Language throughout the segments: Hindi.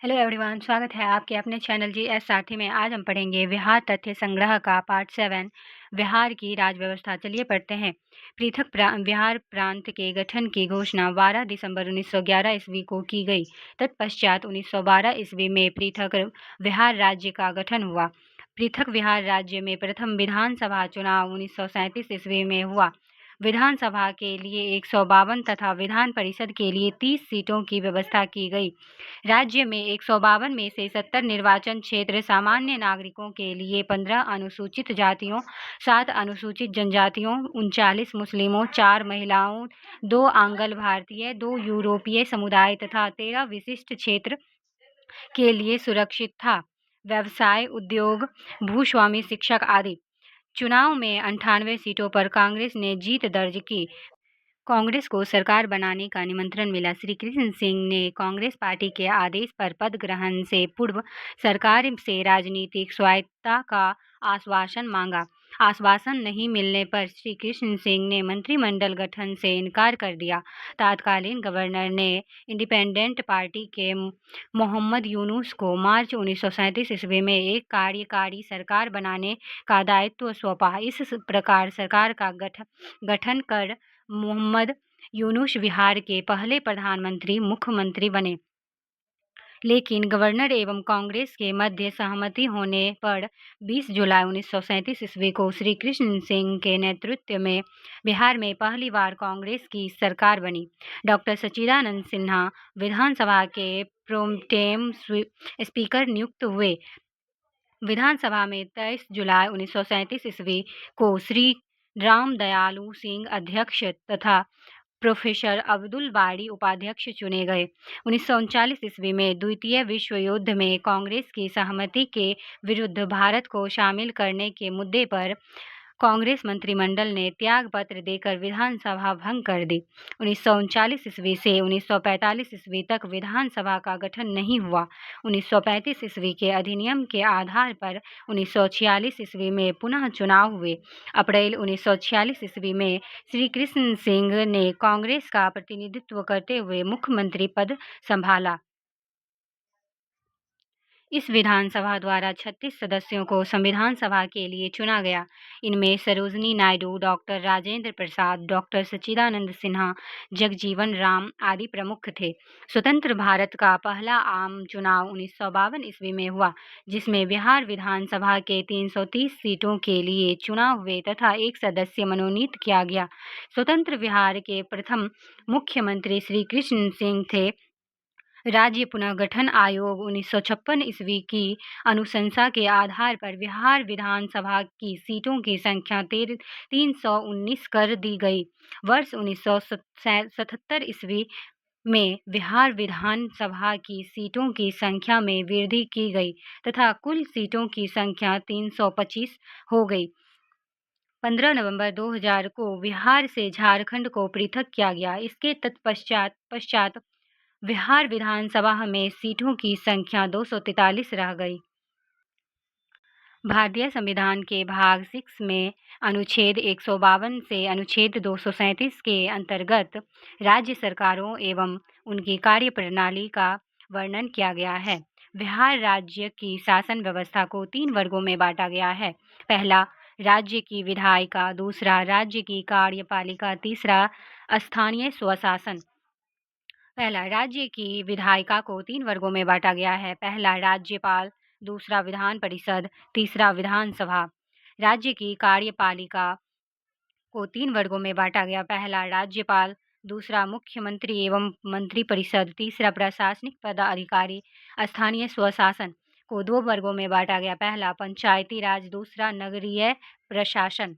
हेलो एवरीवन, स्वागत है आपके अपने चैनल जीएस साथी में। आज हम पढ़ेंगे बिहार तथ्य संग्रह का पार्ट 7 बिहार की राज व्यवस्था। चलिए पढ़ते हैं। बिहार प्रांत के गठन की घोषणा 12 दिसंबर 1911 ईस्वी को की गई। तत्पश्चात 1912 ईस्वी में पृथक बिहार राज्य का गठन हुआ। पृथक बिहार राज्य में प्रथम विधानसभा चुनाव 1937 ईस्वी में हुआ। विधानसभा के लिए 152 तथा विधान परिषद के लिए 30 सीटों की व्यवस्था की गई। राज्य में 152 में से 70 निर्वाचन क्षेत्र सामान्य नागरिकों के लिए, 15 अनुसूचित जातियों, 7 अनुसूचित जनजातियों, 39 मुस्लिमों, 4 महिलाओं, 2 आंग्ल भारतीय, 2 यूरोपीय समुदाय तथा 13 विशिष्ट क्षेत्र के लिए सुरक्षित था। व्यवसाय, उद्योग, भूस्वामी, शिक्षक आदि। चुनाव में 98 सीटों पर कांग्रेस ने जीत दर्ज की। कांग्रेस को सरकार बनाने का निमंत्रण मिला। श्री कृष्ण सिंह ने कांग्रेस पार्टी के आदेश पर पद ग्रहण से पूर्व सरकार से राजनीतिक स्वायत्तता का आश्वासन मांगा। आश्वासन नहीं मिलने पर श्री कृष्ण सिंह ने मंत्रिमंडल गठन से इनकार कर दिया। तत्कालीन गवर्नर ने इंडिपेंडेंट पार्टी के मोहम्मद यूनुस को मार्च 1937 ईस्वी में एक कार्यकारी सरकार बनाने का दायित्व सौंपा। इस प्रकार सरकार का गठन कर मोहम्मद यूनुस बिहार के पहले प्रधानमंत्री मुख्यमंत्री बने। लेकिन गवर्नर एवं कांग्रेस के मध्य सहमति होने पर 20 जुलाई 1937 ईस्वी को श्री कृष्ण सिंह के नेतृत्व में बिहार में पहली बार कांग्रेस की सरकार बनी। डॉक्टर सच्चिदानंद सिन्हा विधानसभा के प्रोटेम स्पीकर नियुक्त हुए। विधानसभा में 23 जुलाई 1937 ईस्वी को श्री राम दयालु सिंह अध्यक्ष तथा प्रोफेसर अब्दुल बारी उपाध्यक्ष चुने गए। 1939 ईस्वी में द्वितीय विश्व युद्ध में कांग्रेस की सहमति के विरुद्ध भारत को शामिल करने के मुद्दे पर कांग्रेस मंत्रिमंडल ने त्याग पत्र देकर विधानसभा भंग कर दी। 1939 ईस्वी से 1945 ईस्वी तक विधानसभा का गठन नहीं हुआ। 1935 ईस्वी के अधिनियम के आधार पर 1946 ईस्वी में पुनः चुनाव हुए। अप्रैल 1946 ईस्वी में श्री कृष्ण सिंह ने कांग्रेस का प्रतिनिधित्व करते हुए मुख्यमंत्री पद संभाला। इस विधानसभा द्वारा 36 सदस्यों को संविधान सभा के लिए चुना गया। इनमें सरोजिनी नायडू, डॉक्टर राजेंद्र प्रसाद, डॉक्टर सच्चिदानंद सिन्हा, जगजीवन राम आदि प्रमुख थे। स्वतंत्र भारत का पहला आम चुनाव 1952 ईस्वी में हुआ, जिसमें बिहार विधानसभा के 330 सीटों के लिए चुनाव हुए तथा एक सदस्य मनोनीत किया गया। स्वतंत्र बिहार के प्रथम मुख्यमंत्री श्री कृष्ण सिंह थे। राज्य पुनर्गठन आयोग 1956 ईस्वी की अनुशंसा के आधार पर बिहार विधानसभा की सीटों की संख्या 319 कर दी गई। वर्ष 1977 ईस्वी में बिहार विधानसभा की सीटों की संख्या में वृद्धि की गई तथा कुल सीटों की संख्या 325 हो गई। 15 नवंबर 2000 को बिहार से झारखंड को पृथक किया गया। इसके पश्चात बिहार विधानसभा में सीटों की संख्या 243 रह गई। भारतीय संविधान के भाग 6 में अनुच्छेद 152 से अनुच्छेद 237 के अंतर्गत राज्य सरकारों एवं उनकी कार्यप्रणाली का वर्णन किया गया है। बिहार राज्य की शासन व्यवस्था को 3 वर्गों में बांटा गया है। पहला, राज्य की विधायिका, दूसरा राज्य की कार्यपालिका, तीसरा स्थानीय स्वशासन। पहला, राज्य की विधायिका को 3 वर्गों में बांटा गया है। पहला, राज्यपाल, दूसरा विधान परिषद, तीसरा विधानसभा। राज्य की कार्यपालिका को 3 वर्गों में बांटा गया। पहला, राज्यपाल, दूसरा मुख्यमंत्री एवं मंत्रिपरिषद, तीसरा प्रशासनिक पदाधिकारी। स्थानीय स्वशासन को 2 वर्गों में बांटा गया। पहला, पंचायती राज, दूसरा नगरीय प्रशासन।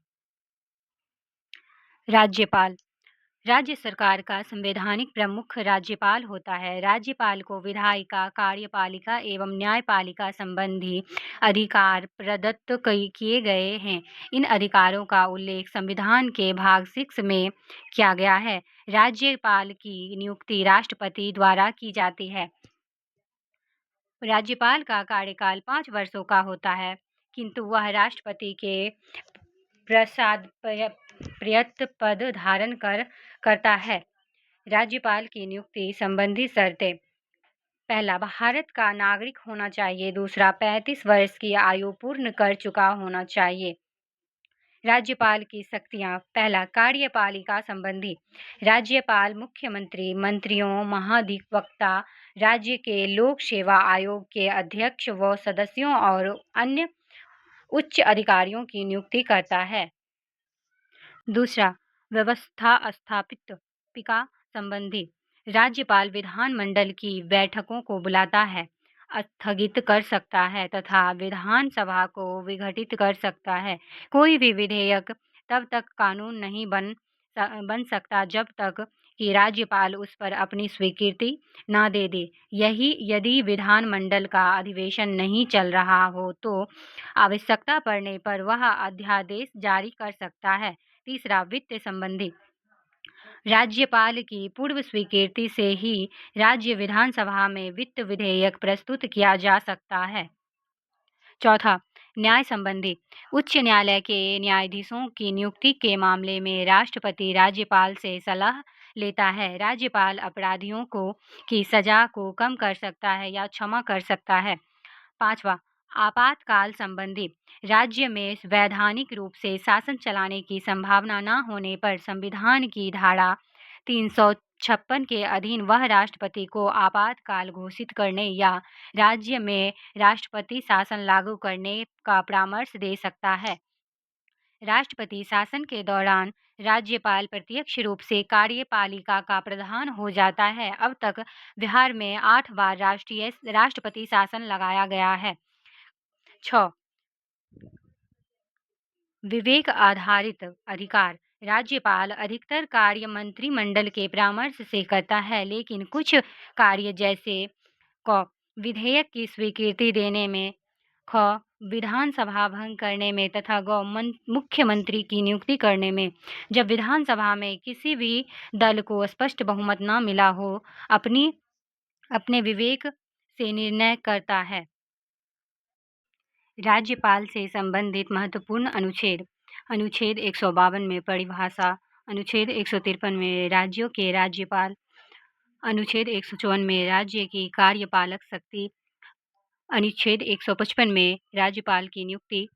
राज्यपाल राज्य सरकार का संवैधानिक प्रमुख राज्यपाल होता है। राज्यपाल को विधायिका, कार्यपालिका एवं न्यायपालिका संबंधी अधिकार प्रदत्त किए गए हैं। इन अधिकारों का उल्लेख संविधान के भाग 6 में किया गया है। राज्यपाल की नियुक्ति राष्ट्रपति द्वारा की जाती है। राज्यपाल का कार्यकाल 5 वर्षों का होता है, किंतु वह राष्ट्रपति के प्रयत पद धारण करता है। राज्यपाल की नियुक्ति संबंधी शर्तें। पहला, भारत का नागरिक होना चाहिए। दूसरा, 35 वर्ष की आयु पूर्ण कर चुका होना चाहिए। राज्यपाल की शक्तियाँ। पहला, कार्यपालिका संबंधी। राज्यपाल मुख्यमंत्री, मंत्रियों, महाधिवक्ता, राज्य के लोक सेवा आयोग के अध्यक्ष व सदस्यों और अन्य उच्च अधिकारियों की नियुक्ति करता है। दूसरा, व्यवस्था स्थापिका संबंधी। राज्यपाल विधानमंडल की बैठकों को बुलाता है, स्थगित कर सकता है तथा विधानसभा को विघटित कर सकता है। कोई भी विधेयक तब तक कानून नहीं बन सकता जब तक कि राज्यपाल उस पर अपनी स्वीकृति ना दे दे। यदि विधानमंडल का अधिवेशन नहीं चल रहा हो तो आवश्यकता पड़ने पर वह अध्यादेश जारी कर सकता है। तीसरा, वित्त संबंधी। राज्यपाल की पूर्व स्वीकृति से ही राज्य विधानसभा में वित्त विधेयक प्रस्तुत किया जा सकता है। चौथा, न्याय संबंधी। उच्च न्यायालय के न्यायाधीशों की नियुक्ति के मामले में राष्ट्रपति राज्यपाल से सलाह लेता है। राज्यपाल अपराधियों की सजा को कम कर सकता है या क्षमा कर सकता है। पांचवा, आपातकाल संबंधी। राज्य में वैधानिक रूप से शासन चलाने की संभावना न होने पर संविधान की धारा 356 के अधीन वह राष्ट्रपति को आपातकाल घोषित करने या राज्य में राष्ट्रपति शासन लागू करने का परामर्श दे सकता है। राष्ट्रपति शासन के दौरान राज्यपाल प्रत्यक्ष रूप से कार्यपालिका का प्रधान हो जाता है। अब तक बिहार में 8 बार राष्ट्रपति शासन लगाया गया है। 6, विवेक आधारित अधिकार। राज्यपाल अधिकतर कार्य मंत्रिमंडल के परामर्श से करता है, लेकिन कुछ कार्य जैसे क विधेयक की स्वीकृति देने में, ख विधानसभा भंग करने में तथा ग मुख्यमंत्री की नियुक्ति करने में, जब विधानसभा में किसी भी दल को स्पष्ट बहुमत न मिला हो, अपने विवेक से निर्णय करता है। राज्यपाल से संबंधित महत्वपूर्ण अनुच्छेद। अनुच्छेद 152 में परिभाषा। अनुच्छेद 153 में राज्यों के राज्यपाल। अनुच्छेद 154 में राज्य की कार्यपालक शक्ति। अनुच्छेद 155 में राज्यपाल की नियुक्ति।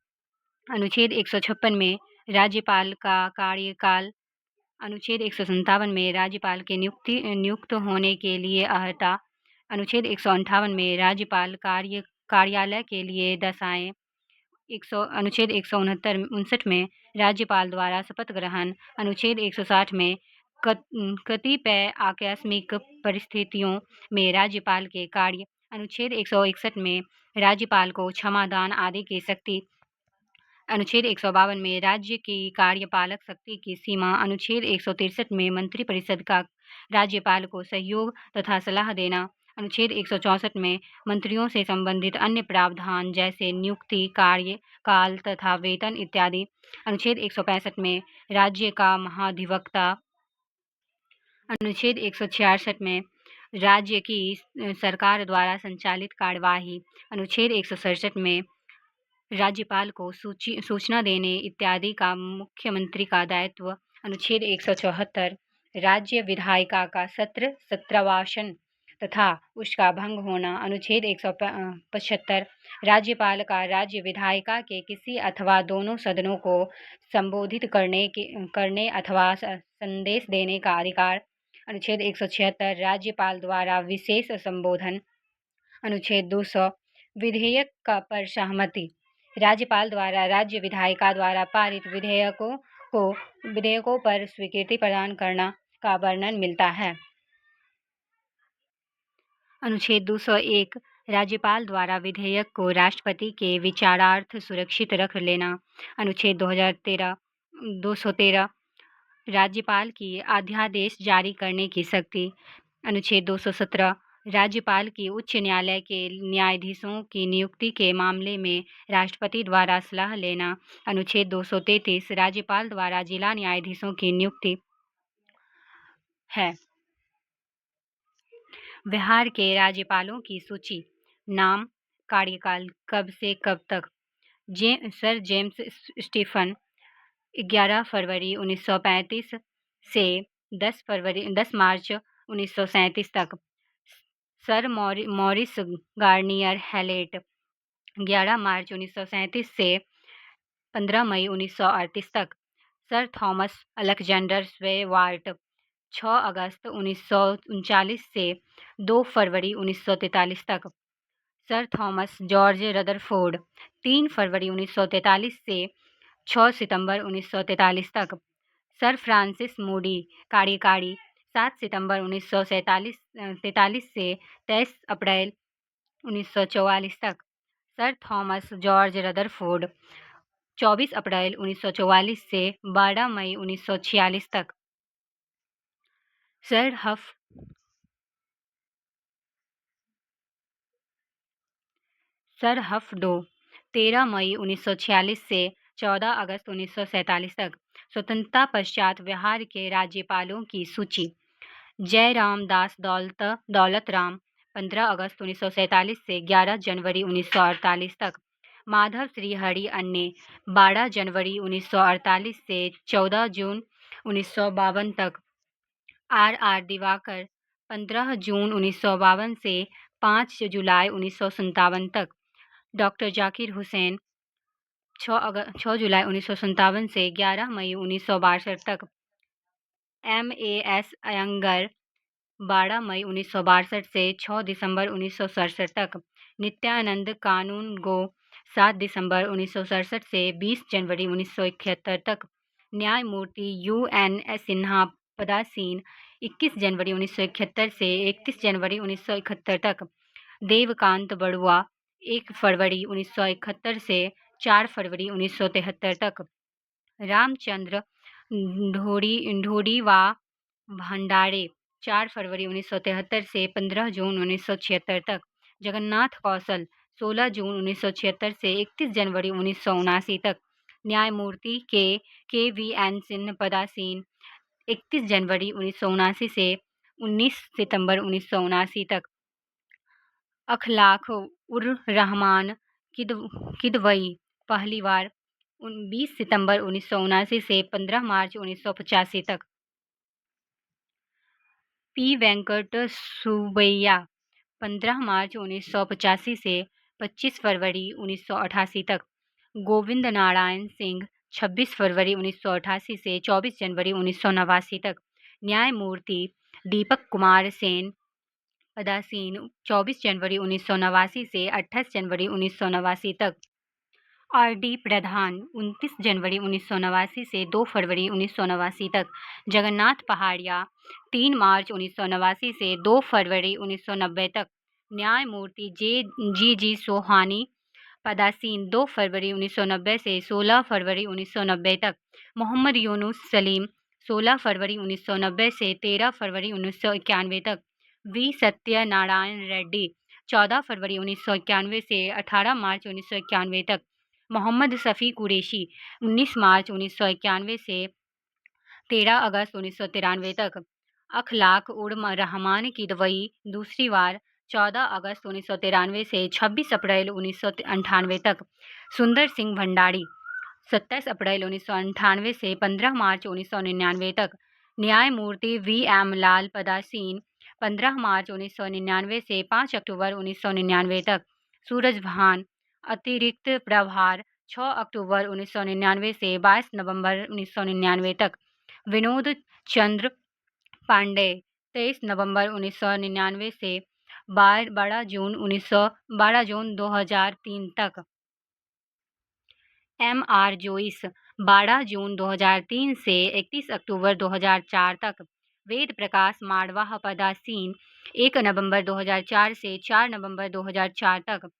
अनुच्छेद 156 में राज्यपाल का कार्यकाल। अनुच्छेद 157 में राज्यपाल के नियुक्त होने के लिए अर्हता। अनुच्छेद 158 में राज्यपाल कार्यालय के लिए दशाएं। अनुच्छेद 159 में राज्यपाल द्वारा शपथ ग्रहण। अनुच्छेद 160 में कतिपय आकस्मिक परिस्थितियों में राज्यपाल के कार्य। अनुच्छेद 161 में राज्यपाल को क्षमादान आदि की शक्ति। अनुच्छेद 152 में राज्य की कार्यपालक शक्ति की सीमा। अनुच्छेद 163 में मंत्रिपरिषद का राज्यपाल को सहयोग तथा सलाह देना। अनुच्छेद 164 में मंत्रियों से संबंधित अन्य प्रावधान जैसे नियुक्ति, कार्यकाल तथा वेतन इत्यादि। अनुच्छेद 165 में राज्य का महाधिवक्ता। अनुच्छेद 166 में राज्य की सरकार द्वारा संचालित कार्यवाही। अनुच्छेद 167 में राज्यपाल को सूचना देने इत्यादि का मुख्यमंत्री का दायित्व। अनुच्छेद 174 राज्य विधायिका का सत्रवासन तथा उसका भंग होना। अनुच्छेद 175 राज्यपाल का राज्य विधायिका के किसी अथवा दोनों सदनों को संबोधित करने अथवा संदेश देने का अधिकार। अनुच्छेद 176 राज्यपाल द्वारा विशेष संबोधन। अनुच्छेद 200 विधेयक पर सहमति। राज्यपाल द्वारा राज्य विधायिका द्वारा पारित विधेयकों पर स्वीकृति प्रदान करना का वर्णन मिलता है। अनुच्छेद 201 राज्यपाल द्वारा विधेयक को राष्ट्रपति के विचारार्थ सुरक्षित रख लेना। अनुच्छेद 213 राज्यपाल की अध्यादेश जारी करने की शक्ति। अनुच्छेद 217 राज्यपाल की उच्च न्यायालय के न्यायाधीशों की नियुक्ति के मामले में राष्ट्रपति द्वारा सलाह लेना। अनुच्छेद 233 राज्यपाल द्वारा जिला न्यायाधीशों की नियुक्ति है। बिहार के राज्यपालों की सूची। नाम, कार्यकाल कब से कब तक। सर जेम्स स्टीफन 11 फरवरी 1935 से 10 मार्च 1937 तक। सर मॉरिस गार्नियर हैलेट 11 मार्च 1937 से 15 मई 1938 तक। सर थॉमस अलेक्जेंडर स्वेवार्ट 6 अगस्त 1939 से 2 फरवरी 1943 तक। सर थॉमस जॉर्ज रदरफोर्ड 3 फरवरी 1943 से 6 सितंबर 1943 तक। सर फ्रांसिस मूडी कार्यकारी 7 सितंबर 1943 से 23 अप्रैल 1944 तक। सर थॉमस जॉर्ज रदरफोर्ड 24 अप्रैल 1944 से 12 मई 1946 तक। सर हफडो 13 मई 1946 से 14 अगस्त 1947 तक। स्वतंत्रता पश्चात बिहार के राज्यपालों की सूची। जयराम दास दौलत राम 15 अगस्त 1947 से 11 जनवरी 1948 तक। माधव श्री हरि अन्ने 12 जनवरी 1948 से 14 जून 1952 तक। आर दिवाकर 15 जून 1952 से 5 जुलाई 1957 तक। डॉक्टर जाकिर हुसैन 6 जुलाई 1957 से 11 मई 1962 तक। MAS अयंगर 12 मई 1962 से 6 दिसंबर 1967 तक। नित्यानंद कानून गो 7 दिसंबर 1967 से 20 जनवरी 1971 तक। न्यायमूर्ति UN सिन्हा पदासीन 21 जनवरी 1971 से 31 जनवरी 1971 तक। देवकांत बड़ुआ 1 फरवरी 1971 से 4 फरवरी 1973 तक। रामचंद्र ढोडीवा भंडारे 4 फरवरी 1973 से 15 जून 1976 तक। जगन्नाथ कौशल 16 जून 1976 से 31 जनवरी 1979 तक। न्यायमूर्ति KVN सिंह पदासीन 31 जनवरी 1979 से 19 सितंबर 1979 तक। अखलाक उर रहमान किदवई पहली बार 20 सितंबर 1979 से 15 मार्च 1985 तक। P वेंकट सुबैया 15 मार्च 1985 से 25 फरवरी 1988 तक। गोविंद नारायण सिंह 26 फरवरी 1988 से 24 जनवरी 1989 तक। न्यायमूर्ति दीपक कुमार सेन पदासीन 24 जनवरी 1989 से 28 जनवरी 1989 तक। RD प्रधान 29 जनवरी 1989 से 2 फरवरी 1989 तक। जगन्नाथ पहाड़िया 3 मार्च 1989 से 2 फरवरी 1990 तक। न्यायमूर्ति जी सोहानी पदासीन 2 फरवरी 1990 से 16 फरवरी 1990 तक। मोहम्मद यूनुस सलीम 16 फरवरी 1990 से 13 फरवरी 1991 तक। V सत्यनारायण रेड्डी 14 फरवरी 1991 से 18 मार्च 1991 तक। मोहम्मद शफी कुरैशी 19 मार्च 1991 से 13 अगस्त 1993 तक। अखलाक उर रहमान किदवई दूसरी बार 14 अगस्त 1993 से 26 अप्रैल 1998 तक। सुंदर सिंह भंडारी 27 अप्रैल 1998 से 15 मार्च 1999 तक। न्यायमूर्ति VM लाल पदासीन 15 मार्च 1999 से 5 अक्टूबर 1999 तक। सूरज भान अतिरिक्त प्रभार 6 अक्टूबर 1999 से 22 नवंबर 1999 तक। विनोद चंद्र पांडे 23 नवंबर 1999 से 12 जून 2003 तक। MR जोइस 12 जून 2003 से 31 अक्टूबर 2004 तक। वेद प्रकाश मारवाह पदासीन 1 नवंबर 2004 से 4 नवंबर 2004 तक।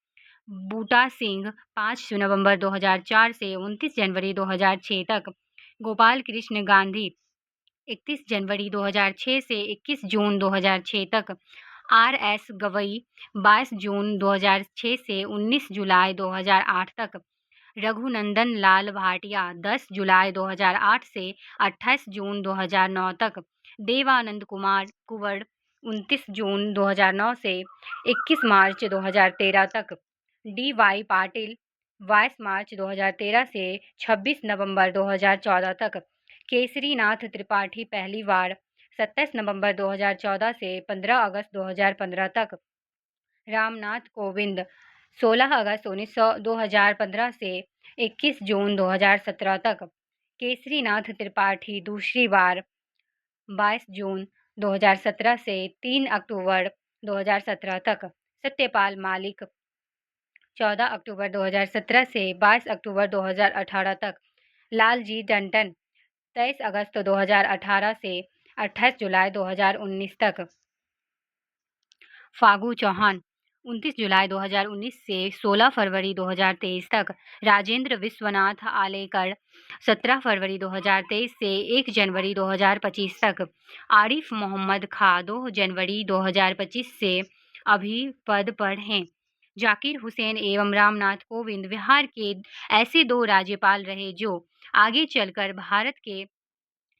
बूटा सिंह 5 नवंबर 2004 से 29 जनवरी 2006 तक। गोपाल कृष्ण गांधी 31 जनवरी 2006 से 21 जून 2006 तक। RS गवई 22 जून 2006 से 19 जुलाई 2008 तक। रघुनंदन लाल भाटिया 10 जुलाई 2008 से 28 जून 2009 तक। देवानंद कुंवर 29 जून 2009 से 21 मार्च 2013 तक। DY पाटिल 22 मार्च 2013 से 26 नवंबर 2014 तक। केसरीनाथ त्रिपाठी पहली बार 27 नवंबर 2014 से 15 अगस्त 2015 तक। रामनाथ कोविंद 16 अगस्त 2015 से 21 जून 2017 तक। केसरीनाथ त्रिपाठी दूसरी बार 22 जून 2017 से 3 अक्टूबर 2017 तक। सत्यपाल मालिक 14 अक्टूबर 2017 से 22 अक्टूबर 2018 तक। लालजी टंडन 23 अगस्त 2018 से 28 जुलाई 2019 तक। फागू चौहान 29 जुलाई 2019 से 16 फरवरी 2023 तक। राजेंद्र विश्वनाथ आलेकर 17 फरवरी 2023 से 1 जनवरी 2025 तक। आरिफ मोहम्मद खां 2 जनवरी 2025 से अभी पद पर हैं। जाकिर हुसैन एवं रामनाथ कोविंद बिहार के ऐसे 2 राज्यपाल रहे जो आगे चलकर भारत के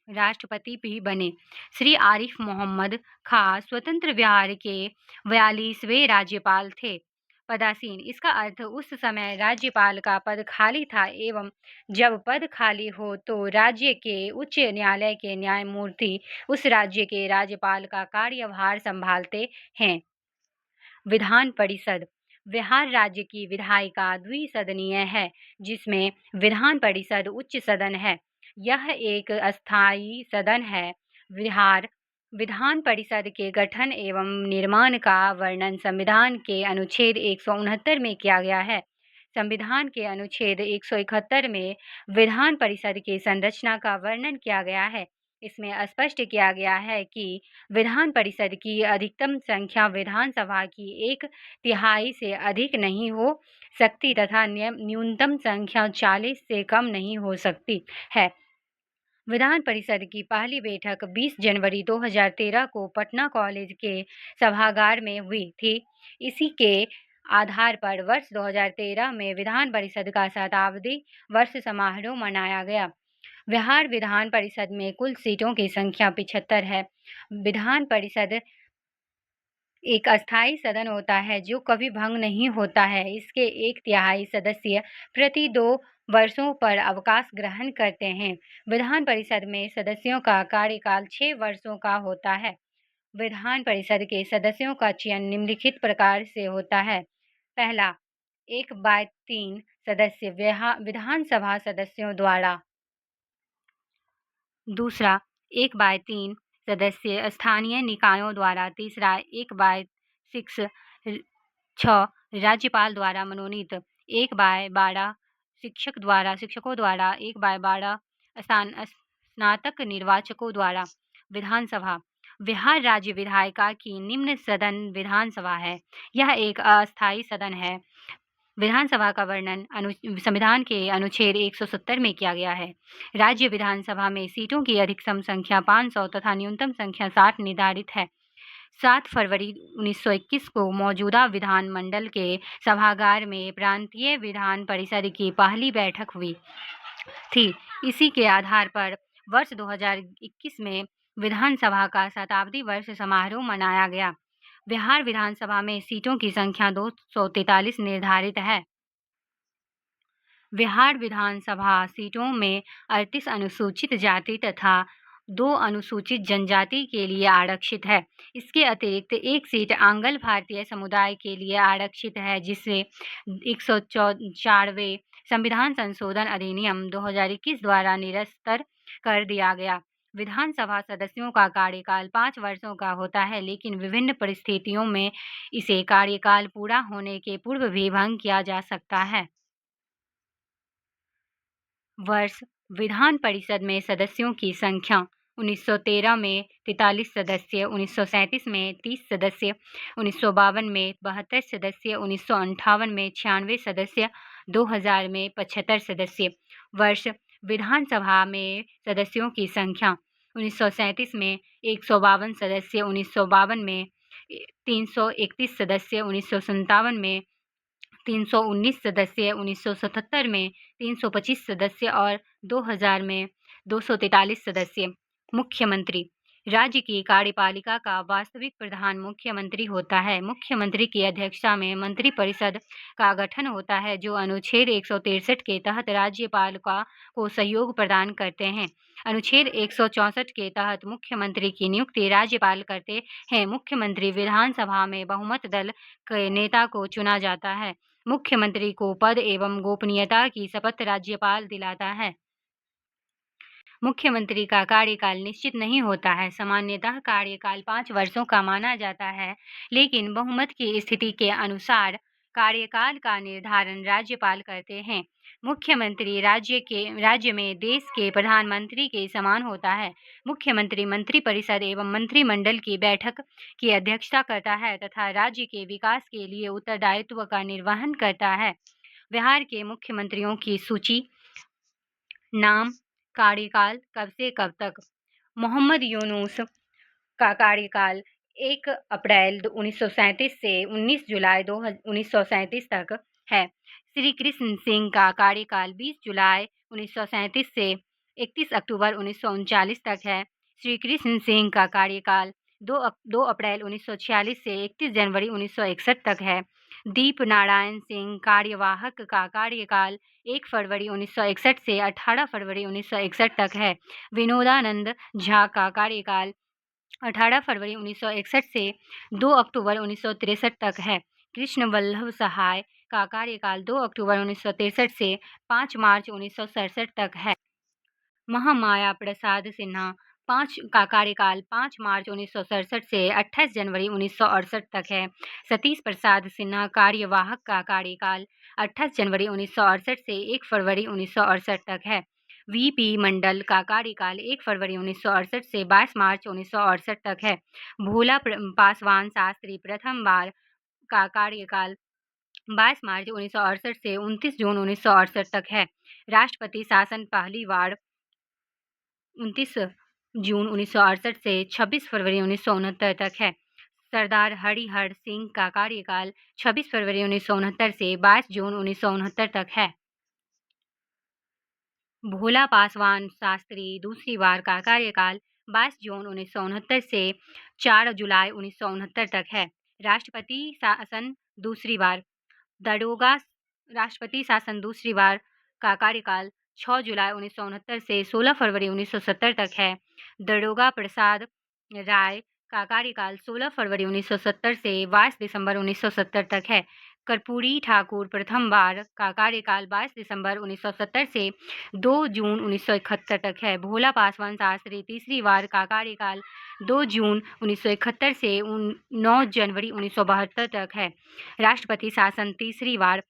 राष्ट्रपति भी बने। श्री आरिफ मोहम्मद खां स्वतंत्र बिहार के 42वें राज्यपाल थे। पदासीन, इसका अर्थ उस समय राज्यपाल का पद खाली था एवं जब पद खाली हो तो राज्य के उच्च न्यायालय के न्यायमूर्ति उस राज्य के राज्यपाल का कार्यभार संभालते हैं। विधान परिषद बिहार राज्य की विधायिका द्विसदनीय है, जिसमें विधान परिषद उच्च सदन है। यह एक अस्थायी सदन है। बिहार विधान परिषद के गठन एवं निर्माण का वर्णन संविधान के अनुच्छेद 169 में किया गया है। संविधान के अनुच्छेद 171 में विधान परिषद की संरचना का वर्णन किया गया है। इसमें स्पष्ट किया गया है कि विधान परिषद की अधिकतम संख्या विधानसभा की 1/3 से अधिक नहीं हो सकती तथा न्यूनतम संख्या 40 से कम नहीं हो सकती है। विधान परिषद की पहली बैठक 20 जनवरी 2013 को पटना कॉलेज के सभागार में हुई थी। इसी के आधार पर वर्ष 2013 में विधान परिषद का शताब्दी वर्ष समारोह मनाया गया। बिहार विधान परिषद में कुल सीटों की संख्या 75 है। विधान परिषद एक अस्थायी सदन होता है जो कभी भंग नहीं होता है। इसके 1/3 सदस्य प्रति 2 वर्षों पर अवकाश ग्रहण करते हैं। विधान परिषद में सदस्यों का कार्यकाल 6 वर्षों का होता है। विधान परिषद के सदस्यों का चयन निम्नलिखित प्रकार से होता है। पहला, 1/3 सदस्य विधानसभा सदस्यों द्वारा। दूसरा, 1/3 सदस्य स्थानीय निकायों द्वारा। तीसरा, 1/6 राज्यपाल द्वारा मनोनीत। 1/12 शिक्षकों द्वारा। 1/12 स्नातक निर्वाचकों द्वारा। विधानसभा बिहार राज्य विधायिका की निम्न सदन विधानसभा है। यह एक अस्थायी सदन है। विधानसभा का वर्णन संविधान के अनुच्छेद 170 में किया गया है। राज्य विधानसभा में सीटों की अधिकतम संख्या 500 तथा न्यूनतम संख्या 60 निर्धारित है। 7 फरवरी 1921 को मौजूदा विधानमंडल के सभागार में प्रांतीय विधान परिषद की पहली बैठक हुई थी। इसी के आधार पर वर्ष 2021 में विधानसभा का शताब्दी वर्ष समारोह मनाया गया। बिहार विधानसभा में सीटों की संख्या 243 निर्धारित है। बिहार विधानसभा सीटों में 38 अनुसूचित जाति तथा 2 अनुसूचित जनजाति के लिए आरक्षित है। इसके अतिरिक्त 1 सीट आंग्ल भारतीय समुदाय के लिए आरक्षित है, जिसे 104वें संविधान संशोधन अधिनियम 2021 द्वारा निरस्त कर दिया गया। विधानसभा सदस्यों का कार्यकाल 5 वर्षों का होता है, लेकिन विभिन्न परिस्थितियों में इसे कार्यकाल पूरा होने के पूर्व भी भंग किया जा सकता है। वर्ष विधान परिषद में सदस्यों की संख्या 1913 में 43 सदस्य, 1937 में 30 सदस्य, 1952 में 72 सदस्य, 1958 में 96 सदस्य, 2000 में 75 सदस्य। वर्ष विधानसभा में सदस्यों की संख्या 1937 में 152 सदस्य, 1952 में 331 सदस्य, 1957 में 319 सदस्य, 1977 में 325 सदस्य और 2000 में 243 सदस्य। मुख्यमंत्री राज्य की कार्यपालिका का वास्तविक प्रधान मुख्यमंत्री होता है। मुख्यमंत्री की अध्यक्षता में मंत्रिपरिषद का गठन होता है, जो अनुच्छेद 163 के तहत राज्यपाल को सहयोग प्रदान करते हैं। अनुच्छेद 164 के तहत मुख्यमंत्री की नियुक्ति राज्यपाल करते हैं। मुख्यमंत्री विधानसभा में बहुमत दल के नेता को चुना जाता है। मुख्यमंत्री को पद एवं गोपनीयता की शपथ राज्यपाल दिलाता है। मुख्यमंत्री का कार्यकाल निश्चित नहीं होता है। सामान्यतः कार्यकाल 5 वर्षों का माना जाता है, लेकिन बहुमत की स्थिति के अनुसार कार्यकाल का निर्धारण राज्यपाल करते हैं। मुख्यमंत्री राज्य में देश के प्रधानमंत्री के समान होता है। मुख्यमंत्री मंत्रिपरिषद एवं मंत्रिमंडल की बैठक की अध्यक्षता करता है तथा राज्य के विकास के लिए उत्तरदायित्व का निर्वहन करता है। बिहार के मुख्यमंत्रियों की सूची। नाम, कार्यकाल कब से कब तक। मोहम्मद यूनुस का कार्यकाल 1 अप्रैल 1937 से 19 जुलाई 1937 तक है। श्री कृष्ण सिंह का कार्यकाल 20 जुलाई 1937 से 31 अक्टूबर 1939 तक है। श्री कृष्ण सिंह का कार्यकाल 2 अप्रैल 1946 से 31 जनवरी 1961 तक है। दीप नारायण सिंह कार्यवाहक का कार्यकाल 1 फरवरी 1961 से 18 फरवरी 1961 तक है। विनोदानंद झा का कार्यकाल 18 फरवरी 1961 से 2 अक्टूबर 1963 तक है। कृष्ण वल्लभ सहाय का कार्यकाल 2 अक्टूबर 1963 से 5 मार्च 1967 तक है। महामाया प्रसाद सिन्हा का कार्यकाल 5 मार्च 1967 से 28 जनवरी 1968 तक है। सतीश प्रसाद सिन्हा कार्यवाहक का कार्यकाल 28 जनवरी 1968 से 1 फरवरी 1968 तक है। वीपी मंडल का कार्यकाल 1 फरवरी 1968 से 22 मार्च 1968 तक है। भोला पासवान शास्त्री प्रथम बार का कार्यकाल 22 मार्च 1968 से 29 जून 1968 तक है। राष्ट्रपति शासन पहली बार 29 जून 1968 से 26 फरवरी 1969 तक है। सरदार हरिहर सिंह का कार्यकाल 26 फरवरी 1969 से 22 जून 1969 तक है। भोला पासवान शास्त्री दूसरी बार का कार्यकाल 22 जून 1969 से 4 जुलाई 1969 तक है। राष्ट्रपति शासन दूसरी बार दरोगा राष्ट्रपति शासन दूसरी बार का कार्यकाल 6 जुलाई 1969 से 16 फरवरी 1970 तक है। दरोगा प्रसाद राय का कार्यकाल 16 फरवरी 1970 से 22 दिसंबर 1970 तक है। कर्पूरी ठाकुर प्रथम बार का कार्यकाल 22 दिसंबर 1970 से 2 जून 1971 तक है। भोला पासवान शास्त्री तीसरी बार का कार्यकाल 2 जून 1971 से 9 जनवरी 1972 तक है। राष्ट्रपति शासन तीसरी बार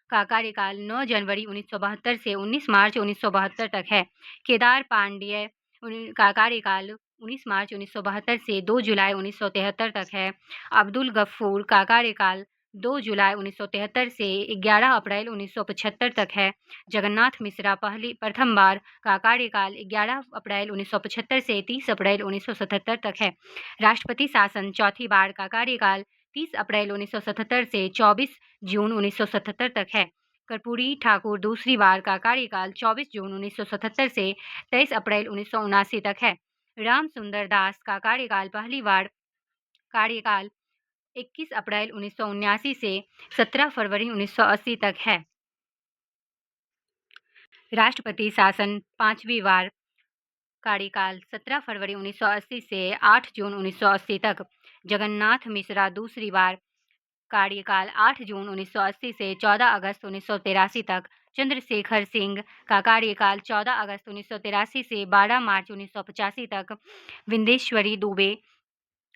का कार्यकाल 9 जनवरी 1972 से 19 मार्च 1972 तक है। केदार पांडेय का कार्यकाल 19 मार्च 1972 से 2 जुलाई 1973 तक है। अब्दुल गफूर का कार्यकाल 2 जुलाई 1973 से 11 अप्रैल 1975 तक है। जगन्नाथ मिश्रा प्रथम बार का कार्यकाल 11 अप्रैल 1975 से 30 अप्रैल 1977 तक है। राष्ट्रपति शासन चौथी बार का कार्यकाल 30 अप्रैल 1977 से 24 जून 1977 तक है। कर्पूरी ठाकुर दूसरी बार का कार्यकाल 24 जून 1977 से 23 अप्रैल 1979 तक है। राम सुंदर दास का कार्यकाल पहली बार कार्यकाल 21 अप्रैल 1979 से 17 फरवरी 1980 तक है। राष्ट्रपति शासन पांचवी बार कार्यकाल 17 फरवरी 1980 से 8 जून 1980 तक। जगन्नाथ मिश्रा दूसरी बार कार्यकाल 8 जून 1980 से 14 अगस्त 1983 तक। चंद्रशेखर सिंह का कार्यकाल 14 अगस्त 1983 से 12 मार्च 1985 तक। विंदेश्वरी दुबे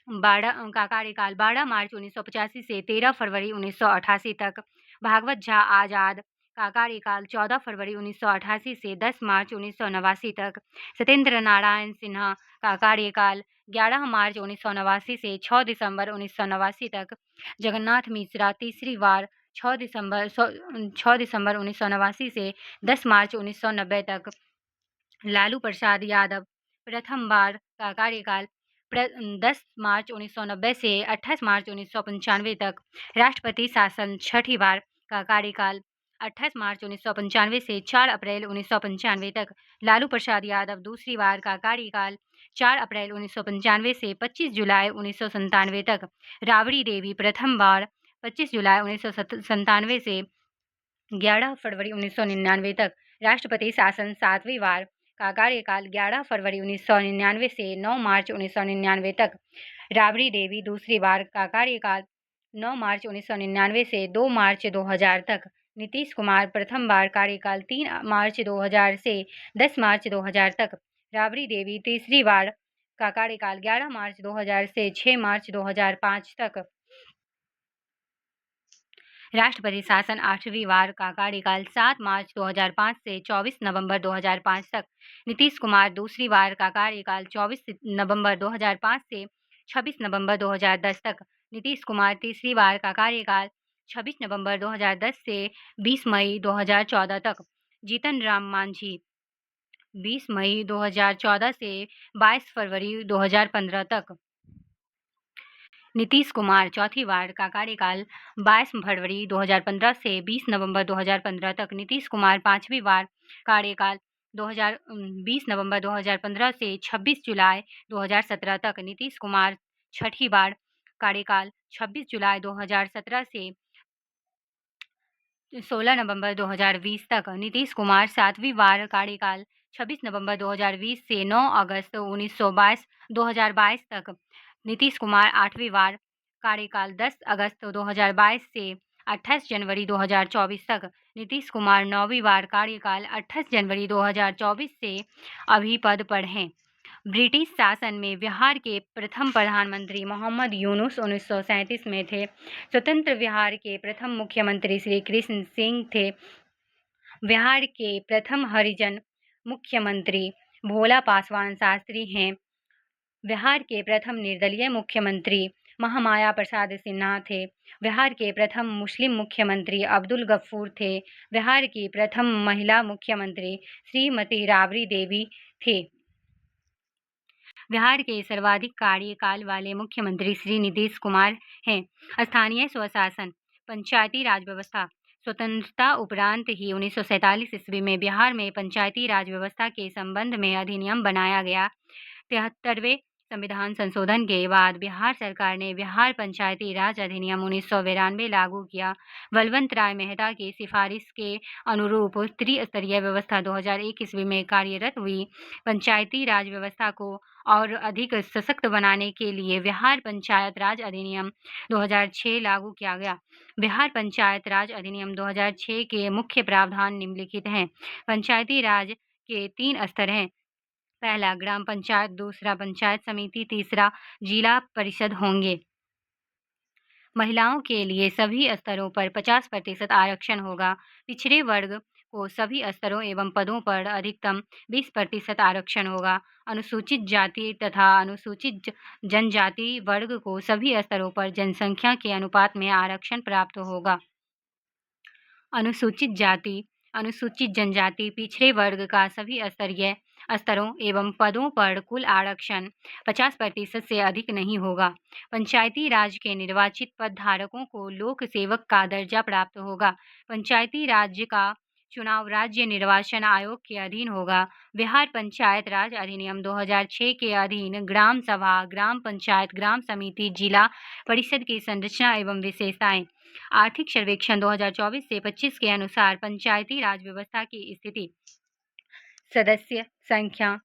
का कार्यकाल 12 मार्च 1985 से 13 फरवरी 1988 तक। भागवत झा आज़ाद का कार्यकाल 14 फरवरी 1988 से 10 मार्च 1989 तक। सत्येंद्र नारायण सिन्हा का कार्यकाल 11 मार्च 1989 से 6 दिसंबर 1989 तक। जगन्नाथ मिश्रा तीसरी बार 6 दिसंबर 1989 से 10 मार्च 1990 तक। लालू प्रसाद यादव प्रथम बार का कार्यकाल 10 मार्च 1990 से 28 मार्च 1995 तक। राष्ट्रपति शासन छठी बार का कार्यकाल 28 मार्च 1995 से 4 अप्रैल 1995 तक। लालू प्रसाद यादव दूसरी बार का कार्यकाल 4 अप्रैल 1995 से 25 जुलाई 1997 तक। राबड़ी देवी प्रथम बार 25 जुलाई 1997 से 11 फरवरी 1999 तक। राष्ट्रपति शासन 7वीं बार का कार्यकाल 11 फरवरी 1999 से 9 मार्च 1999 तक। राबड़ी देवी दूसरी बार का कार्यकाल 9 मार्च 1999 से 2 मार्च 2000 तक। नीतीश कुमार प्रथम बार कार्यकाल 3 मार्च 2000 से 10 मार्च 2000 तक। राबड़ी देवी तीसरी बार का कार्यकाल 11 मार्च 2000 से 6 मार्च 2005 तक। राष्ट्रपति शासन 8वीं बार का कार्यकाल 7 मार्च 2005 से 24 नवंबर 2005 तक। नीतीश कुमार दूसरी बार का कार्यकाल 24 नवंबर 2005 से 26 नवंबर 2010 तक। नीतीश कुमार तीसरी बार का कार्यकाल 26 नवंबर 2010 से 20 मई 2014 तक। जीतन राम मांझी 20 मई 2014 से 22 फरवरी 2015 तक। नीतीश कुमार चौथी बार का कार्यकाल 22 फरवरी 2015 से 20 नवंबर 2015 तक। नीतीश कुमार पांचवी बार कार्यकाल 20 नवंबर 2015 से 26 जुलाई 2017 तक। नीतीश कुमार छठी बार कार्यकाल 26 जुलाई 2017 से 16 नवंबर 2020 तक। नीतीश कुमार सातवीं बार कार्यकाल 26 नवंबर 2020 से 9 अगस्त 2022 तक। नीतीश कुमार आठवीं बार कार्यकाल 10 अगस्त 2022 से 28 जनवरी 2024 तक। नीतीश कुमार नौवीं बार कार्यकाल 28 जनवरी 2024 से अभी पद पर हैं। ब्रिटिश शासन में बिहार के प्रथम प्रधानमंत्री मोहम्मद यूनुस 1937 में थे। स्वतंत्र बिहार के प्रथम मुख्यमंत्री श्री कृष्ण सिंह थे। बिहार के प्रथम हरिजन मुख्यमंत्री भोला पासवान शास्त्री हैं। बिहार के प्रथम निर्दलीय मुख्यमंत्री महामाया प्रसाद सिन्हा थे। बिहार के प्रथम मुस्लिम मुख्यमंत्री अब्दुल गफूर थे। बिहार की प्रथम महिला मुख्यमंत्री श्रीमती राबड़ी देवी थे। बिहार के सर्वाधिक कार्यकाल वाले मुख्यमंत्री श्री नीतीश कुमार हैं। स्थानीय स्वशासन पंचायती राज व्यवस्था स्वतंत्रता उपरांत ही 1947 ईस्वी में बिहार में पंचायती राज व्यवस्था के संबंध में अधिनियम बनाया गया। 73वें संविधान संशोधन के बाद बिहार सरकार ने बिहार पंचायती राज अधिनियम 1992 लागू किया। बलवंत राय मेहता की सिफारिश के अनुरूप त्रिस्तरीय व्यवस्था 2001 ईस्वी में कार्यरत हुई। पंचायती राज व्यवस्था को और अधिक सशक्त बनाने के लिए बिहार पंचायत राज अधिनियम 2006 लागू किया गया। बिहार पंचायत राज अधिनियम 2006 के मुख्य प्रावधान निम्नलिखित हैं। पंचायती राज के 3 स्तर हैं। पहला ग्राम पंचायत, दूसरा पंचायत समिति, तीसरा जिला परिषद होंगे। महिलाओं के लिए सभी स्तरों पर 50% आरक्षण होगा। पिछड़े वर्ग को सभी स्तरों एवं पदों पर अधिकतम 20% आरक्षण होगा। अनुसूचित जाति तथा अनुसूचित जनजाति वर्ग को सभी स्तरों पर जनसंख्या के अनुपात में आरक्षण प्राप्त होगा। अनुसूचित जाति, अनुसूचित जनजाति, पिछड़े वर्ग का सभी स्तरों एवं पदों पर कुल आरक्षण 50% से अधिक नहीं होगा। पंचायती राज के निर्वाचित पद धारकों को लोक सेवक का दर्जा प्राप्त होगा। पंचायती राज्य का चुनाव राज्य निर्वाचन आयोग के अधीन होगा। बिहार पंचायत राज अधिनियम 2006 के अधीन ग्राम सभा, ग्राम पंचायत, ग्राम समिति, जिला परिषद की संरचना एवं विशेषताएं। आर्थिक सर्वेक्षण 2024 से 25 के अनुसार पंचायती राज व्यवस्था की स्थिति। सदस्य संख्या,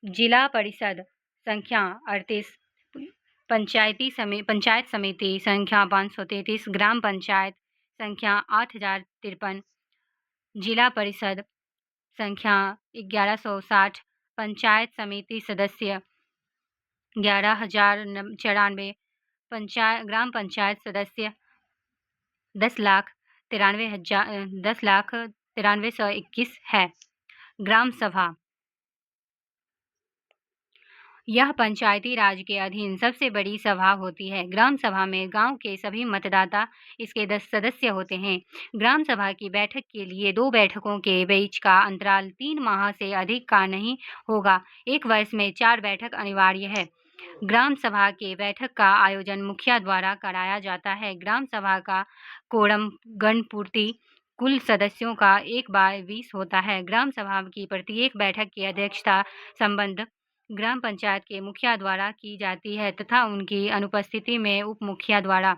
जिला परिषद संख्या 38, पंचायत समिति संख्या 533, ग्राम पंचायत संख्या 8053, जिला परिषद संख्या 1160, पंचायत समिति सदस्य 11,094, ग्राम पंचायत सदस्य 10,93,121 है। ग्राम सभा यह पंचायती राज के अधीन सबसे बड़ी सभा होती है। ग्राम सभा में गांव के सभी मतदाता इसके 10 सदस्य होते हैं। ग्राम सभा की बैठक के लिए 2 बैठकों के बीच का अंतराल 3 माह से अधिक का नहीं होगा। 1 वर्ष में 4 बैठक अनिवार्य है। ग्राम सभा के बैठक का आयोजन मुखिया द्वारा कराया जाता है। ग्राम सभा का कुल सदस्यों का 1/20 होता है। ग्राम सभा की प्रत्येक बैठक की अध्यक्षता संबद्ध ग्राम पंचायत के मुखिया द्वारा की जाती है तथा उनकी अनुपस्थिति में उप मुखिया द्वारा।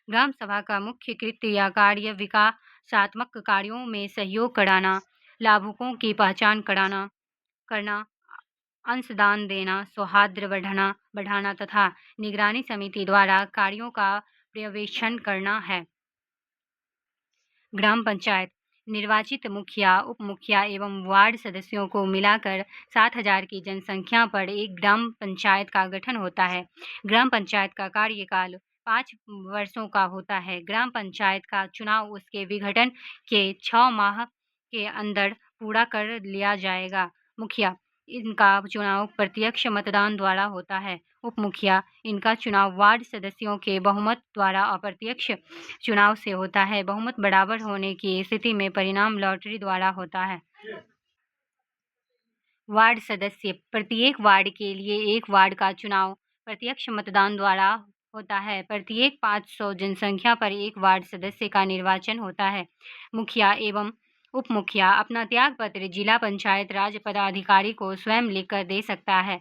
ग्राम सभा का मुख्य कृत्य या कार्य विकासात्मक कार्यों में सहयोग कराना, लाभुकों की पहचान करना, अंशदान देना, सौहार्द बढ़ाना तथा निगरानी समिति द्वारा कार्यों का पर्यवेक्षण करना है। ग्राम पंचायत निर्वाचित मुखिया, उप मुखिया एवं वार्ड सदस्यों को मिलाकर 7,000 की जनसंख्या पर एक ग्राम पंचायत का गठन होता है। ग्राम पंचायत का कार्यकाल 5 वर्षों का होता है। ग्राम पंचायत का चुनाव उसके विघटन के 6 माह के अंदर पूरा कर लिया जाएगा। मुखिया इनका चुनाव प्रत्यक्ष मतदान द्वारा होता है। उप मुखिया इनका चुनाव वार्ड सदस्यों के बहुमत द्वारा अप्रत्यक्ष चुनाव से होता है। बहुमत बराबर होने की स्थिति में परिणाम लॉटरी द्वारा होता है। वार्ड सदस्य प्रत्येक वार्ड के लिए एक वार्ड का चुनाव प्रत्यक्ष मतदान द्वारा होता है। प्रत्येक 500 जनसंख्या पर एक वार्ड सदस्य का निर्वाचन होता है। मुखिया एवं उप मुखिया अपना त्याग पत्र जिला पंचायत राज पदाधिकारी को स्वयं लिखकर दे सकता है।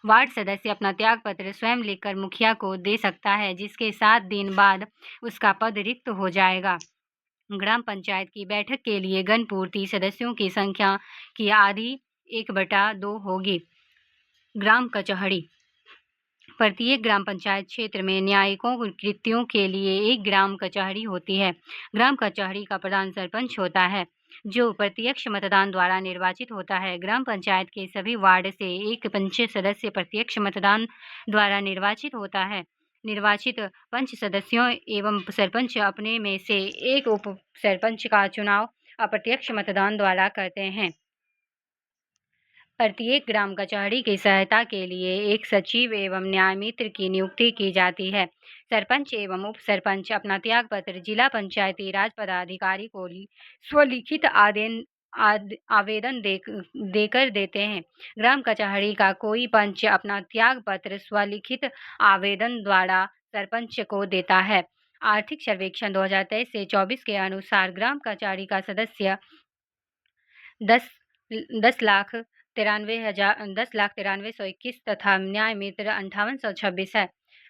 वार्ड सदस्य अपना त्याग पत्र स्वयं लिखकर मुखिया को दे सकता है, जिसके 7 दिन बाद उसका पद रिक्त हो जाएगा। ग्राम पंचायत की बैठक के लिए गणपूर्ति सदस्यों की संख्या की आधी 1/2 होगी। ग्राम कचहरी प्रत्येक ग्राम पंचायत क्षेत्र में न्यायिकों कृत्यों के लिए एक ग्राम कचहरी होती है। ग्राम कचहरी का प्रधान सरपंच होता है, जो प्रत्यक्ष मतदान द्वारा निर्वाचित होता है। ग्राम पंचायत के सभी वार्ड से एक पंच सदस्य प्रत्यक्ष मतदान द्वारा निर्वाचित होता है। निर्वाचित पंच सदस्यों एवं सरपंच अपने में से एक उप सरपंच का चुनाव अप्रत्यक्ष मतदान द्वारा करते हैं। प्रत्येक ग्राम कचहरी की सहायता के लिए एक सचिव एवं न्यायमित्र की नियुक्ति की जाती है। सरपंच एवं उप सरपंच अपना त्याग पत्र जिला पंचायती राज पदाधिकारी को स्वलिखित आवेदन देकर देते हैं। ग्राम कचहरी का कोई पंच अपना त्याग पत्र स्वलिखित आवेदन द्वारा सरपंच को देता है। आर्थिक सर्वेक्षण 2023 से 24 के अनुसार ग्राम कचहरी का सदस्य 10,93,121 तथा न्याय मित्र 5826 है।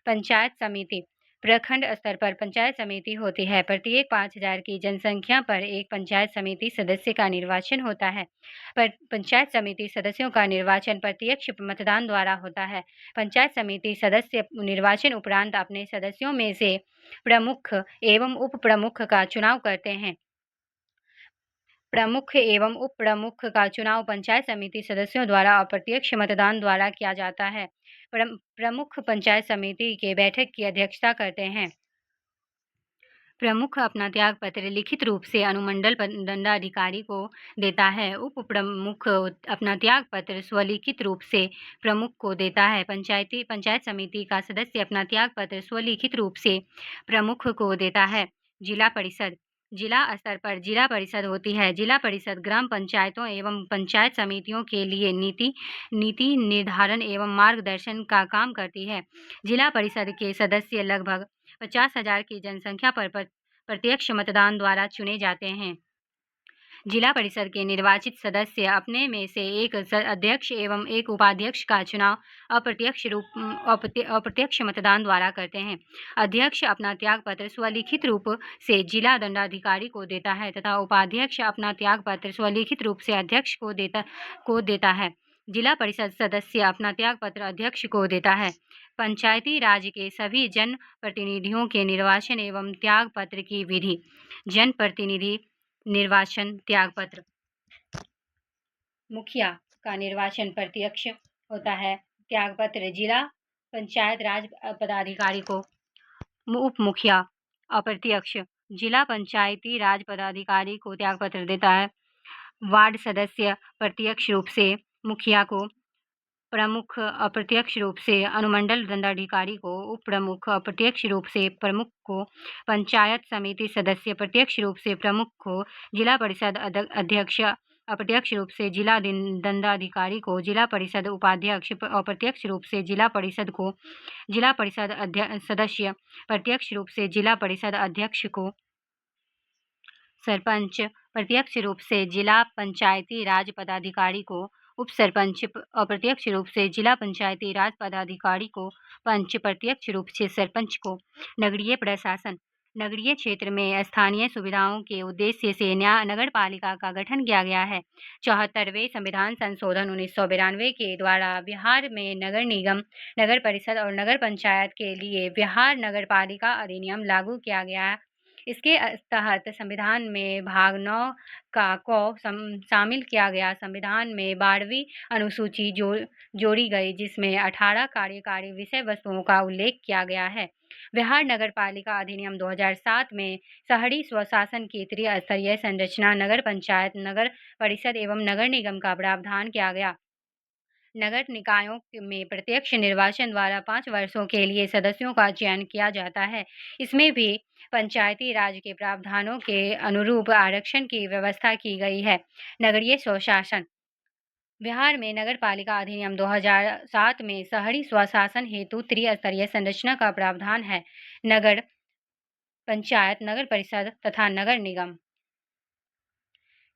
पंचायत समिति प्रखंड स्तर पर पंचायत समिति होती है। प्रत्येक 5,000 की जनसंख्या पर एक पंचायत समिति सदस्य का निर्वाचन होता है। पंचायत समिति सदस्यों का निर्वाचन प्रत्यक्ष मतदान द्वारा होता है। पंचायत समिति सदस्य निर्वाचन उपरांत अपने सदस्यों में से प्रमुख एवं उप प्रमुख का चुनाव करते हैं। प्रमुख एवं उप प्रमुख का चुनाव पंचायत समिति सदस्यों द्वारा अप्रत्यक्ष मतदान द्वारा किया जाता है। प्रमुख पंचायत समिति के बैठक की अध्यक्षता करते हैं। प्रमुख अपना त्याग पत्र लिखित रूप से अनुमंडल दंडाधिकारी को देता है। उप प्रमुख अपना त्याग पत्र स्वलिखित रूप से प्रमुख को देता है। पंचायत समिति का सदस्य अपना त्याग पत्र स्वलिखित रूप से प्रमुख को देता है। जिला परिषद जिला स्तर पर जिला परिषद होती है। जिला परिषद ग्राम पंचायतों एवं पंचायत समितियों के लिए नीति निर्धारण एवं मार्गदर्शन का काम करती है। जिला परिषद के सदस्य लगभग 50,000 की जनसंख्या पर प्रत्यक्ष मतदान द्वारा चुने जाते हैं। जिला परिषद के निर्वाचित सदस्य अपने में से एक अध्यक्ष एवं एक उपाध्यक्ष का चुनाव अप्रत्यक्ष मतदान द्वारा करते हैं। अध्यक्ष अपना त्याग पत्र स्वलिखित रूप से जिला दंडाधिकारी को देता है तथा उपाध्यक्ष अपना त्याग पत्र स्वलिखित रूप से अध्यक्ष को देता है। जिला परिषद सदस्य अपना त्याग पत्र अध्यक्ष को देता है। पंचायती राज के सभी जन प्रतिनिधियों के निर्वाचन एवं त्याग पत्र की विधि। जन प्रतिनिधि निर्वाचन त्याग पत्र। मुखिया का निर्वाचन प्रत्यक्ष होता है। त्याग पत्र जिला पंचायत राज पदाधिकारी को। उप मुखिया अप्रत्यक्ष जिला पंचायती राज पदाधिकारी को त्याग पत्र देता है। वार्ड सदस्य प्रत्यक्ष रूप से मुखिया को, प्रमुख अप्रत्यक्ष रूप से अनुमंडल दंडाधिकारी को, उप प्रमुख अप्रत्यक्ष रूप से प्रमुख को, पंचायत समिति सदस्य प्रत्यक्ष रूप से प्रमुख को, जिला परिषद अध्यक्ष अप्रत्यक्ष रूप से जिला दंडाधिकारी को, जिला परिषद उपाध्यक्ष अप्रत्यक्ष रूप से जिला परिषद को, जिला परिषद सदस्य प्रत्यक्ष रूप से जिला परिषद अध्यक्ष को, सरपंच प्रत्यक्ष रूप से जिला पंचायती राज पदाधिकारी को, उप सरपंच अप्रत्यक्ष रूप से जिला पंचायती राज पदाधिकारी को, पंच प्रत्यक्ष रूप से सरपंच को। नगरीय प्रशासन नगरीय क्षेत्र में स्थानीय सुविधाओं के उद्देश्य से नगर पालिका का गठन किया गया है। 74वें संविधान संशोधन 1992 के द्वारा बिहार में नगर निगम, नगर परिषद और नगर पंचायत के लिए बिहार नगर पालिका अधिनियम लागू किया गया। इसके तहत संविधान में भाग 9 का क शामिल किया गया। संविधान में 12वीं अनुसूची जोड़ी गई, जिसमें 18 कार्यकारी विषय वस्तुओं का उल्लेख किया गया है। बिहार नगर पालिका अधिनियम 2007 में शहरी स्वशासन की त्रिस्तरीय संरचना, नगर पंचायत, नगर परिषद एवं नगर निगम का प्रावधान किया गया। नगर निकायों में प्रत्यक्ष निर्वाचन द्वारा 5 वर्षों के लिए सदस्यों का चयन किया जाता है। इसमें भी पंचायती राज के प्रावधानों के अनुरूप आरक्षण की व्यवस्था की गई है। नगरीय स्वशासन बिहार में नगर पालिका अधिनियम 2007 में शहरी स्वशासन हेतु त्रिस्तरीय संरचना का प्रावधान है। नगर पंचायत, नगर परिषद तथा नगर निगम।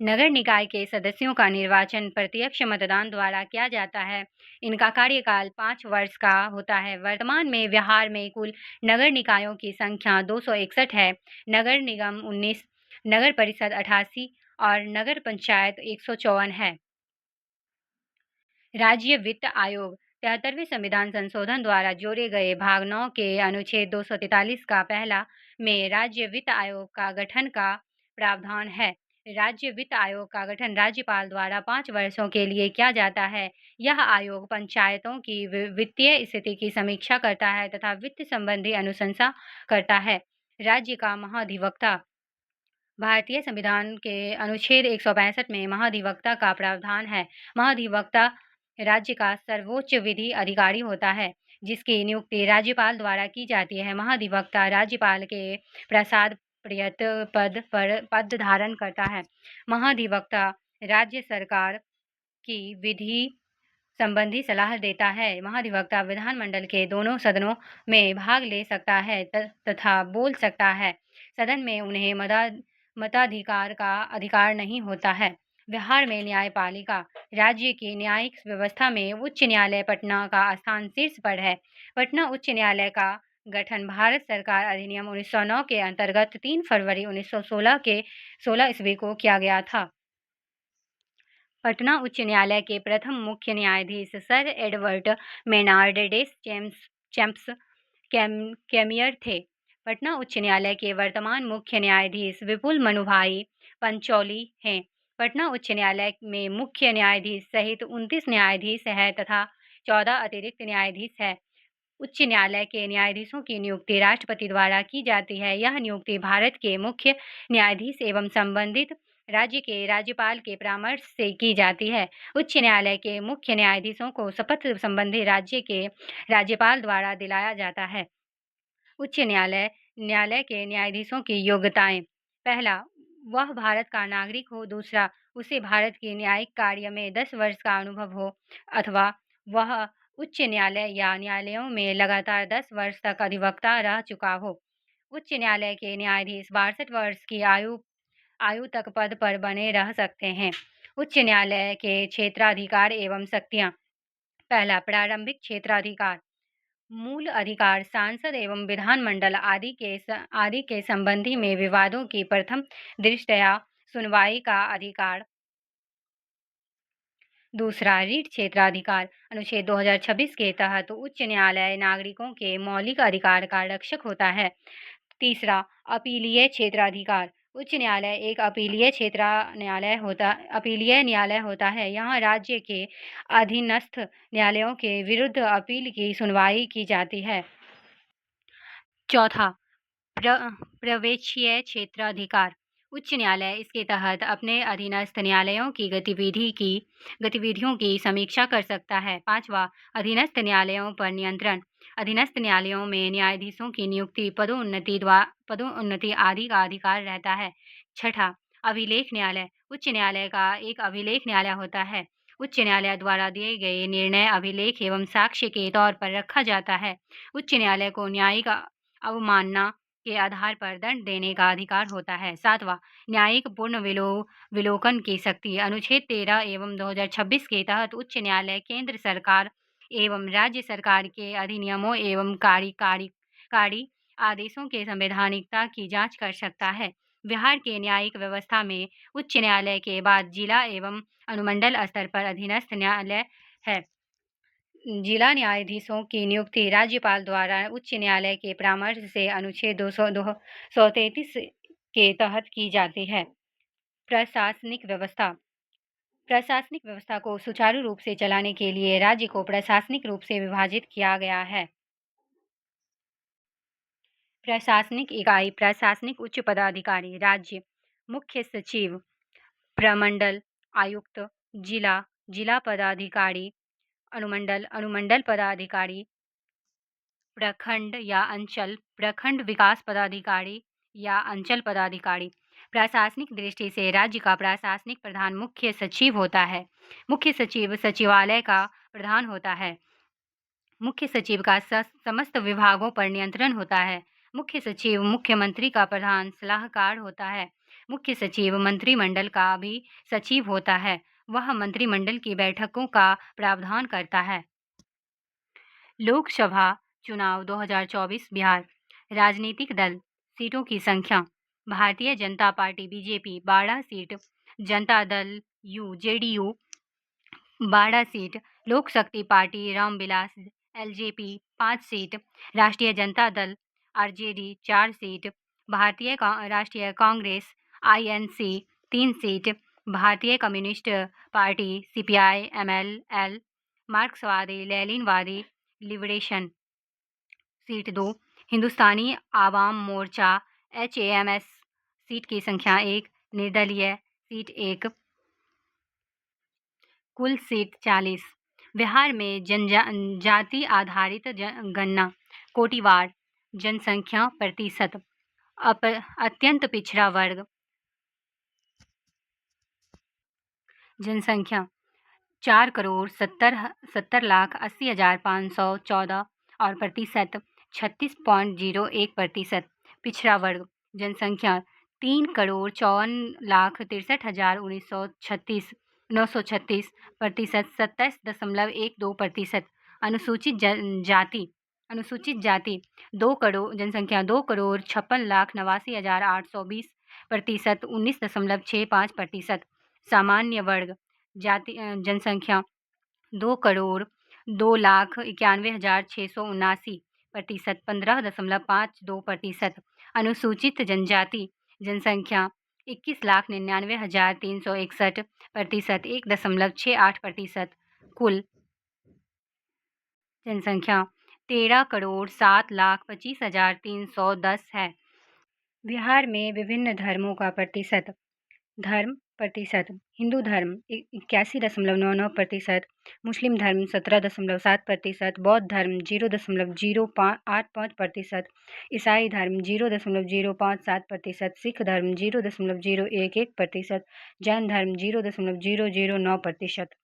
नगर निकाय के सदस्यों का निर्वाचन प्रत्यक्ष मतदान द्वारा किया जाता है। इनका कार्यकाल 5 वर्ष का होता है। वर्तमान में बिहार में कुल नगर निकायों की संख्या 261 है। नगर निगम 19, नगर परिषद 88 और नगर पंचायत 154 है। राज्य वित्त आयोग 73वें संविधान संशोधन द्वारा जोड़े गए भाग 9 के अनुच्छेद 243 का पहला में राज्य वित्त आयोग का गठन का प्रावधान है। राज्य वित्त आयोग का गठन राज्यपाल द्वारा 5 वर्षों के लिए किया जाता है। यह आयोग पंचायतों की वित्तीय स्थिति की समीक्षा करता है तथा वित्त संबंधी अनुशंसा करता है। राज्य का महाधिवक्ता भारतीय संविधान के अनुच्छेद 165 में महाधिवक्ता का प्रावधान है। महाधिवक्ता राज्य का सर्वोच्च विधि अधिकारी होता है, जिसकी नियुक्ति राज्यपाल द्वारा की जाती है। महाधिवक्ता राज्यपाल के प्रसाद प्रियत पद धारण करता है। महाधिवक्ता राज्य सरकार की विधि संबंधी सलाह देता है। महाधिवक्ता विधानमंडल के दोनों सदनों में भाग ले सकता है तथा बोल सकता है। सदन में उन्हें मताधिकार का अधिकार नहीं होता है। बिहार में न्यायपालिका राज्य की न्यायिक व्यवस्था में उच्च न्यायालय पटना का स्थान शीर्ष पर है। पटना उच्च न्यायालय का गठन भारत सरकार अधिनियम 1909 के अंतर्गत 3 फरवरी 1916 के 16 ईस्वी को किया गया था। पटना उच्च न्यायालय के प्रथम मुख्य न्यायाधीश सर एडवर्ड मेनार्डिस चैम्प्स कैमियर थे। पटना उच्च न्यायालय के वर्तमान मुख्य न्यायाधीश विपुल मनुभाई पंचौली हैं। पटना उच्च न्यायालय में मुख्य न्यायाधीश सहित 29 न्यायाधीश है तथा 14 अतिरिक्त न्यायाधीश है। उच्च न्यायालय के न्यायाधीशों की नियुक्ति राष्ट्रपति द्वारा की जाती है। यह नियुक्ति भारत के मुख्य न्यायाधीश एवं संबंधित राज्य के राज्यपाल के परामर्श से की जाती है। उच्च न्यायालय के मुख्य न्यायाधीशों को शपथ संबंधी राज्य के राज्यपाल द्वारा दिलाया जाता है। उच्च न्यायालय के न्यायाधीशों की योग्यताएं: पहला, वह भारत का नागरिक हो। दूसरा, उसे भारत के न्यायिक कार्य में 10 वर्ष का अनुभव हो अथवा वह उच्च न्यायालय या न्यायालयों में लगातार 10 वर्ष तक अधिवक्ता रह चुका हो। उच्च न्यायालय के न्यायाधीश 62 वर्ष की आयु तक पद पर बने रह सकते हैं। उच्च न्यायालय के क्षेत्राधिकार एवं शक्तियां: पहला, प्रारंभिक क्षेत्राधिकार। मूल अधिकार सांसद एवं विधानमंडल आदि के संबंधी में विवादों की प्रथम दृष्टया सुनवाई का अधिकार। दूसरा, रीट क्षेत्राधिकार। अनुच्छेद 2026 के तहत उच्च न्यायालय नागरिकों के मौलिक अधिकार का रक्षक होता है। तीसरा, अपीलीय क्षेत्राधिकार। उच्च न्यायालय एक अपीलीय न्यायालय होता है। यहाँ राज्य के अधीनस्थ न्यायालयों के विरुद्ध अपील की सुनवाई की जाती है। चौथा, प्रवेशीय क्षेत्राधिकार। उच्च न्यायालय इसके तहत अपने अधीनस्थ न्यायालयों की गतिविधियों की समीक्षा कर सकता है। पांचवा, अधीनस्थ न्यायालयों पर नियंत्रण। अधीनस्थ न्यायालयों में न्यायाधीशों की नियुक्ति, पदोन्नति आदि का अधिकार रहता है। छठा, अभिलेख न्यायालय। उच्च न्यायालय का एक अभिलेख न्यायालय होता है। उच्च न्यायालय द्वारा दिए गए निर्णय अभिलेख एवं साक्ष्य के तौर पर रखा जाता है। उच्च न्यायालय को न्यायिक अवमानना के आधार पर दंड देने का अधिकार होता है। 7वां, न्यायिक पूर्ण विलोकन की शक्ति। अनुच्छेद 13 एवं 2026 के तहत उच्च न्यायालय केंद्र सरकार एवं राज्य सरकार के अधिनियमों एवं कार्यकारी आदेशों के संवैधानिकता की जांच कर सकता है। बिहार के न्यायिक व्यवस्था में उच्च न्यायालय के बाद जिला एवं अनुमंडल स्तर पर अधीनस्थ न्यायालय है। जिला न्यायाधीशों की नियुक्ति राज्यपाल द्वारा उच्च न्यायालय के परामर्श से अनुच्छेद 233 के तहत की जाती है। प्रशासनिक व्यवस्था। प्रशासनिक व्यवस्था को सुचारू रूप से चलाने के लिए राज्य को प्रशासनिक रूप से विभाजित किया गया है। प्रशासनिक इकाई। प्रशासनिक उच्च पदाधिकारी। राज्य मुख्य सचिव, प्रमंडल आयुक्त, जिला जिला पदाधिकारी, अनुमंडल पदाधिकारी, प्रखंड या अंचल प्रखंड विकास पदाधिकारी या अंचल पदाधिकारी। प्रशासनिक दृष्टि से राज्य का प्रशासनिक प्रधान मुख्य सचिव होता है। मुख्य सचिव सचिवालय का प्रधान होता है। मुख्य सचिव का समस्त विभागों पर नियंत्रण होता है। मुख्य सचिव मुख्यमंत्री का प्रधान सलाहकार होता है। मुख्य सचिव मंत्रिमंडल का भी सचिव होता है। वह मंत्रिमंडल की बैठकों का प्रावधान करता है। लोकसभा चुनाव 2024 बिहार। राजनीतिक दल। सीटों की संख्या। Bharatiya Janata party BJP 12 seat, Janata Dal you JDU 12 seat, लोक शक्ति पार्टी रामविलास एलजेपी 5 सीट, राष्ट्रीय जनता दल आरजेडी 4 सीट, राष्ट्रीय कांग्रेस आईएनसी 3 सीट, भारतीय कम्युनिस्ट पार्टी सीपीआई एमएल मार्क्सवादी लेनिनवादी liberation seat 2, Hindustani Awam Morcha एचएएमएस seat की संख्या 1, निर्दलीय सीट 1, कुल सीट 40। बिहार में जनजाति आधारित गणना। कोटिवार जनसंख्या प्रतिशत। अत्यंत पिछड़ा वर्ग जनसंख्या 4,70,80,514 और प्रतिशत 36.01%। पिछड़ा वर्ग जनसंख्या 3,54,63,936 प्रतिशत 27.12%। अनुसूचित जाति 2 करोड़ जनसंख्या 2,56,89,820 प्रतिशत 19.65%। सामान्य वर्ग जनसंख्या 2,02,91,679 प्रतिशत 15.52%। अनुसूचित जनजाति जनसंख्या 21,99,361 प्रतिशत 1.68%। कुल जनसंख्या 13,07,25,310 है। बिहार में विभिन्न धर्मों का प्रतिशत। धर्म प्रतिशत। हिंदू धर्म 81.99%, मुस्लिम धर्म 17.7%, बौद्ध धर्म 0.085%, ईसाई धर्म 0.057%, सिख धर्म 0.011%, जैन धर्म 0.009%।